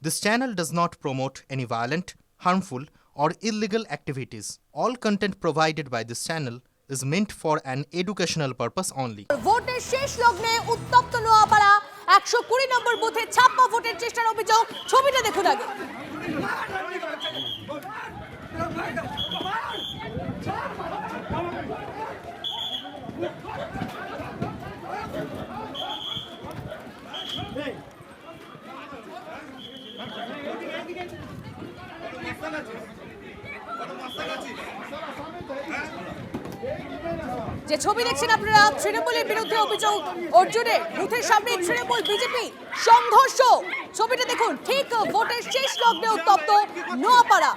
This channel does not promote any violent, harmful, or illegal activities. All content provided by this channel is meant for an educational purpose only. ভোটের শেষ লগ্নে উত্তপ্ত নোয়াপাড়া 120 নম্বর বুথে ছাপ্পা ভোটের চেষ্টার অভিযোগ। ছবিটা দেখুন আগে। যে ছবি দেখছেন আপনারা, তৃণমূলের বিরুদ্ধে অভিযোগ অর্জুনের, বুথের সামনে তৃণমূল বিজেপি সংঘর্ষ। ছবিটা দেখুন, ঠিক ভোটের শেষ লগ্নে উত্তপ্ত নোয়াপাড়া।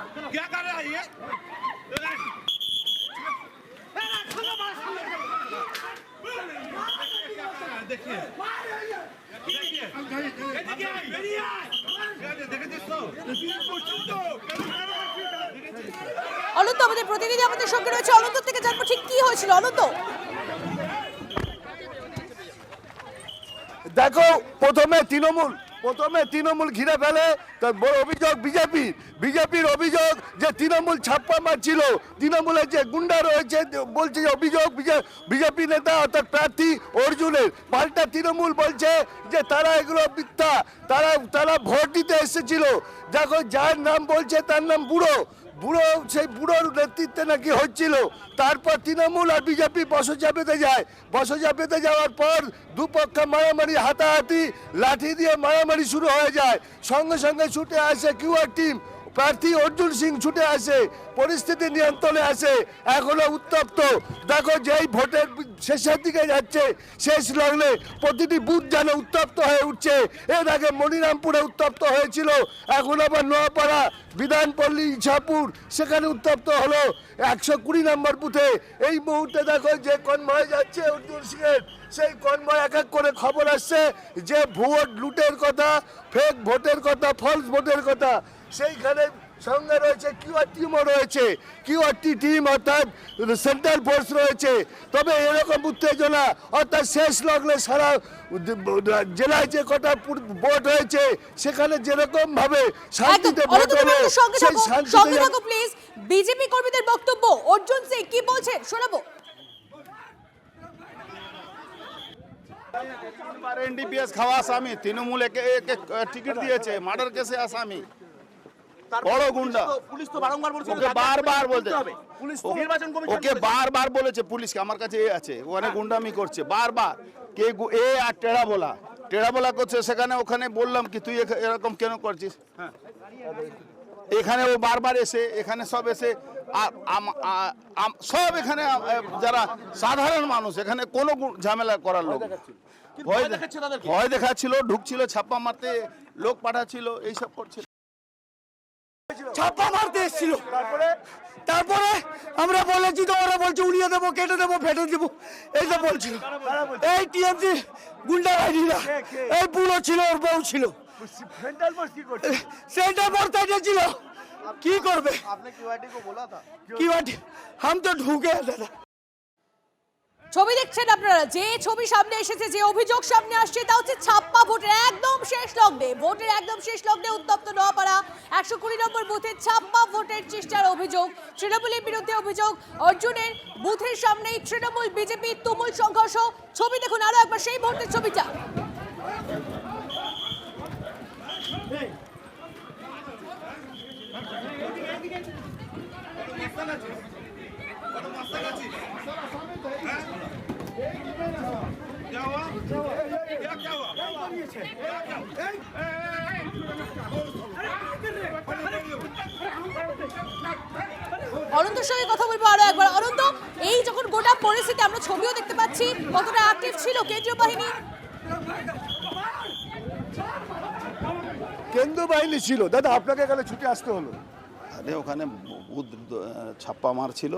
অনন্ত আমাদের প্রতিনিধি আমাদের সঙ্গে রয়েছে, অনন্ত থেকে জানবো ঠিক কি হয়েছিল। অনন্ত, দেখো, প্রথমে তৃণমূল ঘিরে ফেলে, তার বড় অভিযোগ বিজেপির অভিযোগ যে তৃণমূল ছাপ্পা মারছিল, তৃণমূলের যে গুন্ডা রয়েছে বলছে যে অভিযোগ বিজেপি নেতা অর্থাৎ প্রার্থী অর্জুনের, পাল্টা তৃণমূল বলছে যে তারা এগুলো মিথ্যা, তারা ভোট দিতে এসেছিল। দেখো, যার নাম বলছে তার নাম বুড়ো, সেই বুড়োর নেতৃত্বে নাকি হচ্ছিল। তারপর তৃণমূল আর বিজেপি বসচাপেতে যাওয়ার পর দুপক্ষ মারামারি, হাতাহাতি, লাঠি দিয়ে মারামারি শুরু হয়ে যায়। সঙ্গে সঙ্গে ছুটে আসে কিউআর টিম, প্রার্থী অর্জুন সিং ছুটে আসে, পরিস্থিতি নিয়ন্ত্রণে আসে। এখনো উত্তপ্ত। দেখো, যেই ভোটের শেষের দিকে যাচ্ছে, শেষ লগ্নে প্রতিটি বুথ যেন উত্তপ্ত হয়ে উঠছে। এর আগে মনিরামপুরে উত্তপ্ত হয়েছিল, এখন আবার নোয়াপাড়া, বিধানপল্লী, ইছাপুর, সেখানে উত্তপ্ত হলো 120 নম্বর বুথে। এই মুহূর্তে দেখো যে কনভয় যাচ্ছে অর্জুন সিংয়ের, সেই কনভয় এক এক করে খবর আসছে যে ভোট লুটের কথা, ফেক ভোটের কথা, ফলস ভোটের কথা। সেইখানে সঙ্গে রয়েছে কিউআর টিমও রয়েছে, কিউআরটি টিম অর্থাৎ সেন্ট্রাল ফোর্স রয়েছে। তবে এরকম উত্তেজনা অর্থাৎ শেষ লগ্নে সারা জেলায় যে কটা ভোট হয়েছে সেখানে যেরকম ভাবে শান্তিতে ভোট হলো, সেই শান্তিতে। প্লিজ, বিজেপি কর্মীদের বক্তব্য, অর্জুন সিং কি বলছেন শোনাবো। এনডিপিএস খাওয়া আসামি, তৃণমূল একে টিকিট দিয়েছে, মার্ডার কেসে আসামি, বড় গুন্ডা। পুলিশ তো বারংবার বলছে, ওকে বারবার বলতে, পুলিশ নির্বাচন কমিশন ওকে বারবার বলেছে পুলিশকে, আমার কাছে এ আছে, ওখানে গুন্ডামি করছে বারবার। কে এ আর টেড়া বলা করছে সেখানে, ওখানে বললাম কি তুই এরকম কেন করছিস। এখানে ও বারবার এসে, এখানে সব এসে সব এখানে যারা সাধারণ মানুষ, এখানে কোনো ঝামেলা করার লোক, ভয় দেখাচ্ছিল, ঢুকছিল, ছাপ্পা মারতে লোক পাঠাচ্ছিল, এইসব করছিল, ছাপ্পা মারতে এসেছিল। তারপরে আমরা বলেছি তো, ওরা বলছে উড়িয়ে দেবো, কেটে দেবো, ফেটে দেবো, এইটা বলছিল। এই টিএমসি গুন্ডা বাহিনীরা, এই বুড়ো ছিল, ওর বউ ছিল, সেন্টার ফোর্স ছিল। কি করবে? हम तो ढूंढे दादा। ছবি দেখছেন আপনারা, যে ছবি সামনে এসেছে, যে অভিযোগ সামনে আসছে তা হচ্ছে ছাপ্পা ভোটের একদম শেষ লগ্নে, উত্তপ্ত নোয়াপাড়া 120 নম্বর বুথে ছাপ্পা ভোটের চেষ্টার অভিযোগ। তৃণমূলের বিরুদ্ধে অভিযোগ অর্জুনের, বুথের সামনেই তৃণমূল বিজেপি তুমুল সংঘর্ষ। ছবি দেখুন আরো একবার সেই মুহূর্তের ছবিটা। অনন্তর সঙ্গে কথা বলবো আরো একবার। অনন্ত, এই যখন গোটা পরিস্থিতি, আমরা ছবিও দেখতে পাচ্ছি কতটা অ্যাক্টিভ ছিল কেন্দ্রীয় বাহিনী। কেন্দ্রীয় বাহিনী ছিল দাদা, আপনাকে এখানে ছুটে আসতে হলো। আরে ওখানে ছাপ্পা মারছিল,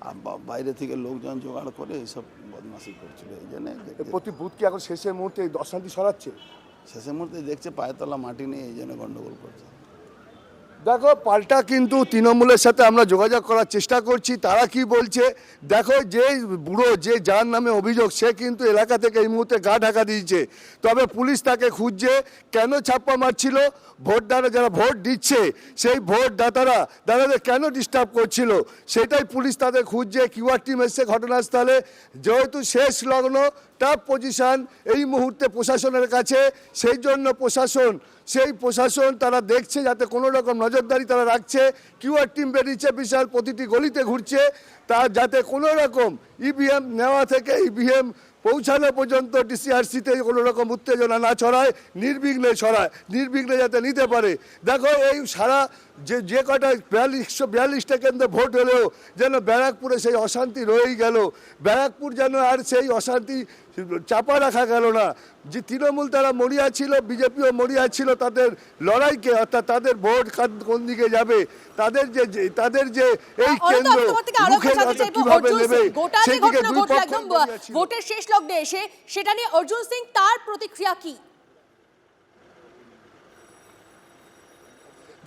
আর বাইরে থেকে লোকজন জোগাড় করে এইসব বদমাশি করছিল। এই জন্য প্রতি বুথ কি এখন শেষের মুহূর্তে অশান্তি সরাচ্ছে? শেষের মুহূর্তে দেখছে পায়েতলা মাটি নেই, এই জন্য গন্ডগোল করছে। দেখো পাল্টা কিন্তু তৃণমূলের সাথে আমরা যোগাযোগ করার চেষ্টা করছি, তারা কি বলছে দেখো। যে বুড়ো যে যার নামে অভিযোগ সে কিন্তু এলাকা থেকে এই মুহূর্তে গা ঢাকা দিয়েছে, তবে পুলিশ তাকে খুঁজছে। কেন ছাপ্পা মারছিল? ভোটদাতা যারা ভোট দিচ্ছে সেই দাতাদের কেন ডিস্টার্ব করছিল সেটাই পুলিশ তাদের খুঁজছে। কিউআর টিম এসছে ঘটনাস্থলে, যেহেতু শেষ লগ্ন টাফ পজিশন এই মুহূর্তে প্রশাসনের কাছে, সেই জন্য প্রশাসন তারা দেখছে যাতে কোনো রকম নজরদারি তারা রাখছে। কিউআর টিম বেরিয়েছে, বিশাল প্রতিটি গলিতে ঘুরছে, তার যাতে কোনো রকম ইভিএম নেওয়া থেকে ইভিএম পৌঁছানো পর্যন্ত ডিসিআরসিতে কোনো রকম উত্তেজনা না ছড়ায়, নির্বিঘ্নে যাতে নিতে পারে। দেখো এই সারা যে কটা 142টা কেন্দ্রে ভোট হলেও যেন ব্যারাকপুরে সেই অশান্তি রয়েই গেল। ব্যারাকপুর যেন আর সেই অশান্তি চাপা রাখা গেল না। যে তৃণমূল তারা মরিয়া ছিল, বিজেপিও মরিয়া ছিল তাদের লড়াইকে, অর্থাৎ তাদের ভোট কোন দিকে যাবে, তাদের যে এই কেন্দ্র মুখে কিভাবে নেবে সেই দিকে দুই পক্ষ ভোটের শেষ লগ্নে এসে সেটা নিয়ে অর্জুন সিং তার প্রতিক্রিয়া কি?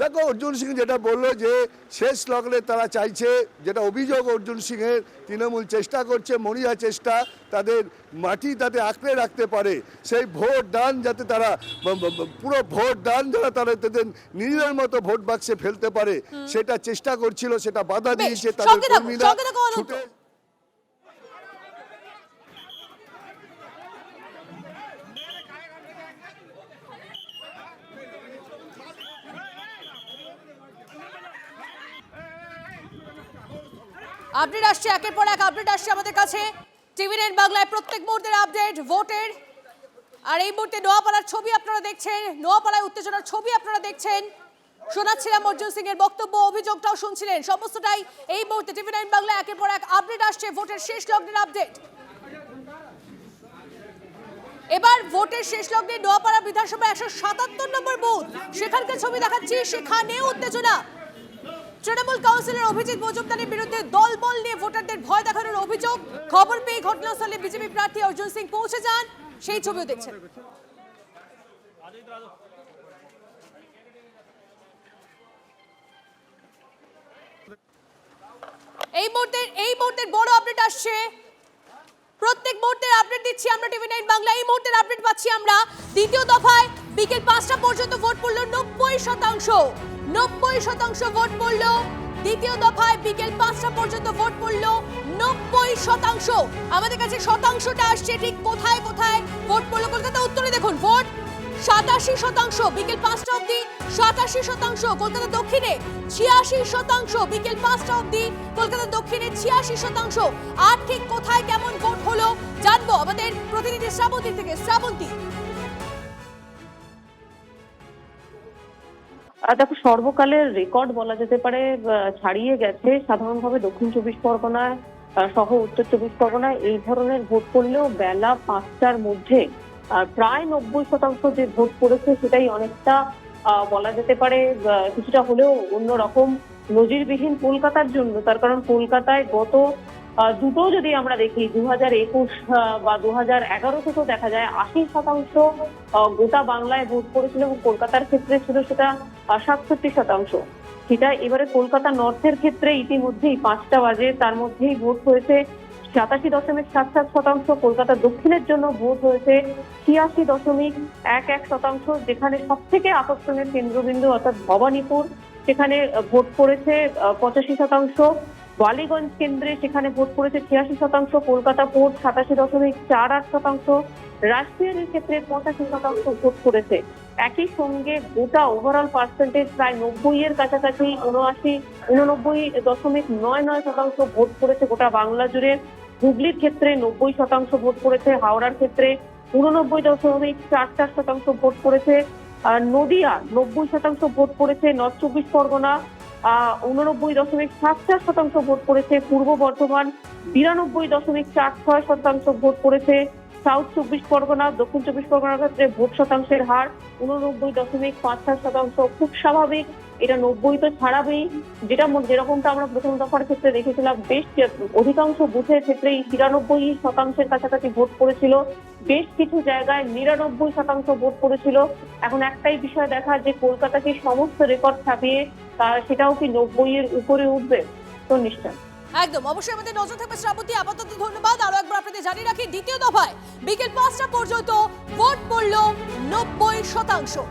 দেখো অর্জুন সিং যেটা বললো যে শেষ লগ্নে তারা চাইছে, যেটা অভিযোগ অর্জুন সিংয়ের, তৃণমূল চেষ্টা করছে, মরিয়া চেষ্টা, তাদের মাটি তাতে আঁকড়ে রাখতে পারে, সেই ভোট দান যাতে তারা পুরো ভোট দান যারা তারা তাদের নিজের মতো ভোট বাক্সে ফেলতে পারে সেটা চেষ্টা করছিল, সেটা বাধা দিয়েছে তাদের কর্মীরা ছুটে। আপডেট আসছে, একের পর এক আপডেট আসছে আমাদের কাছে। টিভি9 বাংলায় প্রত্যেক মুহূর্তের আপডেট ভোটের। আর এই মুহূর্তে নোয়াপাড়ার ছবি আপনারা দেখছেন, নোয়াপাড়ায় উত্তেজনার ছবি আপনারা দেখছেন। শোনাচ্ছিলাম অর্জুন সিং এর বক্তব্য, অভিযোগটাও শুনছিলেন, সমস্তটাই এই মুহূর্তে টিভি9 বাংলায় একের পর এক আপডেট আসছে ভোটের শেষ লগ্নের আপডেট। এবার ভোটের শেষ লগ্নে নোয়াপাড়া বিধানসভা 177 নম্বর বুথ, সেখানকার ছবি দেখাচ্ছি। সেখানে উত্তেজনা। তৃণমূল কাউন্সিলর অভিজিৎ মজুমদারের বিরুদ্ধে দলবল নিয়ে ভোটারদের ভয় দেখানোর অভিযোগ। খবর পেয়ে ঘটনাস্থলে বিজেপি প্রার্থী অর্জুন সিং পৌঁছে যান, সেই ছবিও দেখছেন। এই মুহূর্তের বড় আপডেট আসছে। প্রত্যেক মুহূর্তের আপডেট দিচ্ছি আমরা টিভি9 বাংলা। এই মুহূর্তের আপডেট পাচ্ছি আমরা। দ্বিতীয় দফায় বিকেল 5টা পর্যন্ত ভোট পড়ল 90%। 90% ভোট পড়ল। দ্বিতীয় দফায় বিকেল 5টা পর্যন্ত ভোট পড়ল 90%। আমাদের কাছে শতাংশটা আসছে ঠিক কোথায় কোথায় ভোট পড়ল। কলকাতা উত্তরে দেখুন ভোট 87%, বিকেল 5টা অবধি 87%। কলকাতা দক্ষিণে 86%, বিকেল 5টা অবধি কলকাতা দক্ষিণে 86%। আর ঠিক কোথায় কেমন ভোট হলো জানবো আমাদের প্রতিনিধি শ্রাবন্তী থেকে। শ্রাবন্তী, দেখো সর্বকালের রেকর্ড বলা যেতে পারে ছাড়িয়ে গেছে। সাধারণভাবে দক্ষিণ 24 পরগনায় সহ উত্তর 24 পরগনায় এই ধরনের ভোট পড়লেও বেলা 5টার মধ্যে প্রায় 90% যে ভোট পড়েছে সেটাই অনেকটা বলা যেতে পারে কিছুটা হলেও অন্যরকম, নজিরবিহীন কলকাতার জন্য। তার কারণ কলকাতায় গত দুটো যদি আমরা দেখি 2021 বা 2011 থেকেও দেখা যায় 80% গোটা বাংলায় ভোট পড়েছিল এবং কলকাতার ক্ষেত্রে ছিল সেটা 67%। সেটা এবারে কলকাতা নর্থের ক্ষেত্রে ইতিমধ্যেই 5টা বাজে তার মধ্যেই ভোট হয়েছে 87.77%। কলকাতা দক্ষিণের জন্য ভোট হয়েছে 86.11%। যেখানে সব থেকে আকর্ষণের কেন্দ্রবিন্দু অর্থাৎ ভবানীপুর, সেখানে ভোট পড়েছে 85%। বালিগঞ্জ কেন্দ্রে সেখানে ভোট পড়েছে 86%। কলকাতা পোর্ট 87.48%। রাজশাহীর ক্ষেত্রে 85% ভোট পড়েছে। একই সঙ্গে গোটা ওভারঅল পার্সেন্টেজ প্রায় 90-এর কাছাকাছি, 89.99% ভোট পড়েছে গোটা বাংলা জুড়ে। হুগলির ক্ষেত্রে 90% ভোট পড়েছে। হাওড়ার ক্ষেত্রে 89.44% ভোট পড়েছে। নদিয়া 90% ভোট পড়েছে। নর্থ 24 পরগনা 89.74% ভোট পড়েছে। পূর্ব বর্ধমান 92.46% ভোট পড়েছে। সাউথ 24 পরগনা, দক্ষিণ 24 পরগনার ক্ষেত্রে ভোট শতাংশের হার 89.54%। খুব স্বাভাবিক, এটা 90 তো ছাড়াবেই। যেরকমটা আমরা প্রথম দফার ক্ষেত্রে দেখেছিলাম, বেশ অধিকাংশ বুথের ক্ষেত্রেই 93% কাছাকাছি ভোট পড়েছিল। বেশ কিছু জায়গায় 99% ভোট পড়েছিল। এখন একটাই বিষয় দেখা যে কলকাতাকে সমস্ত রেকর্ড ছাপিয়ে সেটাও কি 90-এর উপরে উঠবে? তো নিশ্চয় একদম, অবশ্যই আমাদের নজর থাকবে শ্রাবন্তী। আপাতত ধন্যবাদ। আরো একবার আপনাদের জানিয়ে রাখি, দ্বিতীয় দফায় বিকেল 5টা পর্যন্ত ভোট পড়ল 90%।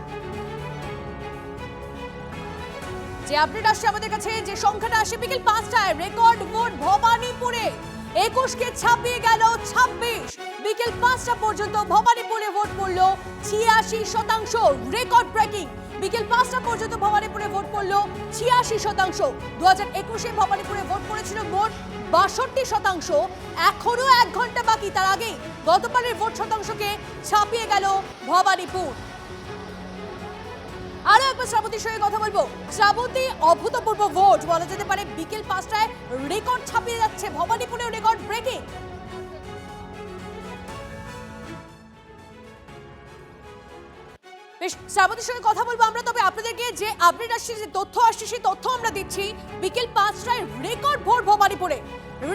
যে আপডেট আসছে আমাদের কাছে, যে সংখ্যাটা আসে বিকেল 5টায়, রেকর্ড ভোট ভবানীপুরে 21কে ছাপিয়ে গেল 26। বিকেল 5টা পর্যন্ত ভবানীপুরে ভোট পড়ল 86%, রেকর্ড ব্রেকিং। বিকেল 5টা পর্যন্ত ভবানীপুরে ভোট পড়ল 86%। 2021-এ ভবানীপুরে ভোট পড়েছিল মোট 62%। এখনো 1 ঘন্টা বাকি, তার আগে গতবারের ভোট শতাংশকে ছাপিয়ে গেল ভবানীপুর। আরো একবার শ্রাবন্তীর সঙ্গে কথা বলবো। শ্রাবন্তী, অভূতপূর্ব ভোট বলা যেতে পারে, বিকেল 5টায় রেকর্ড ছাপিয়ে যাচ্ছে, ভবানীপুরেও রেকর্ড ব্রেকিং। বেশ, শ্রাবন্তীর সঙ্গে কথা বলবো আমরা। তবে আপনাদেরকে যে আপডেট আসছে, যে তথ্য আসছে, সেই তথ্য আমরা দিচ্ছি। বিকেল 5টায় রেকর্ড ভোট ভবানীপুরে,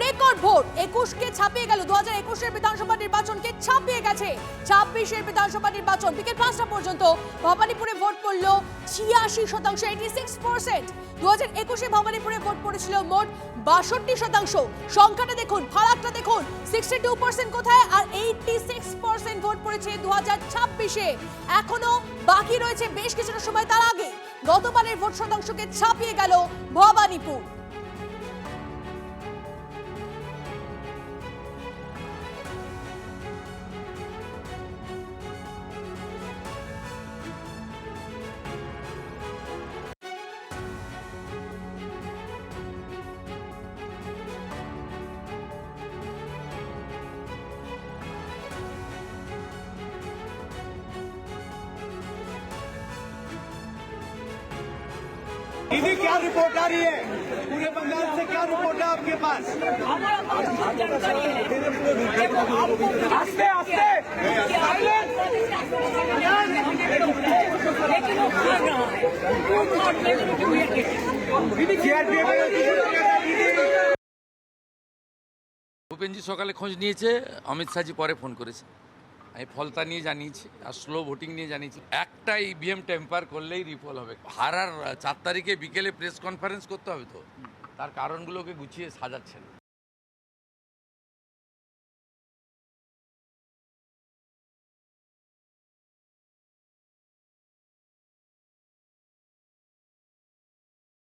রেকর্ড ভোট 21কে ছাপিয়ে গেল। 2021-এর বিধানসভা নির্বাচনকে ছাপিয়ে গেছে 26-এর বিধানসভা নির্বাচন। বিকেল 5টা পর্যন্ত ভবানীপুরে ভোট পড়ল 86%, 86%। 2021-এ ভবানীপুরে ভোট পড়েছিল মোট 62%। সংখ্যাটা দেখুন, ফারাকটা দেখুন, 62% কোথায় আর 86% ভোট পড়েছে 2026-এ। এখনো বাকি রয়েছে বেশ কিছুটা সময়, তার আগে গতবারের ভোট শতাংশকে ছাপিয়ে গেল ভবানীপুর। दीदी, क्या रिपोर्ट आ रही है पूरे बंगाल से? क्या रिपोर्ट है आपके पास? आस्ते आस्ते ভূপেনজি সকালে খোঁজ নিয়েছে, অমিত শাহজি পরে ফোন করেছে। আমি ফলতা নিয়ে জানিয়েছি আর স্লো ভোটিং নিয়ে জানিয়েছি। একটা ইভিএম টেম্পার করলেই রিফল হবে। হারার 4 তারিখে বিকেলে প্রেস কনফারেন্স করতে হবে, তো তার কারণগুলোকে গুছিয়ে সাজাচ্ছেন।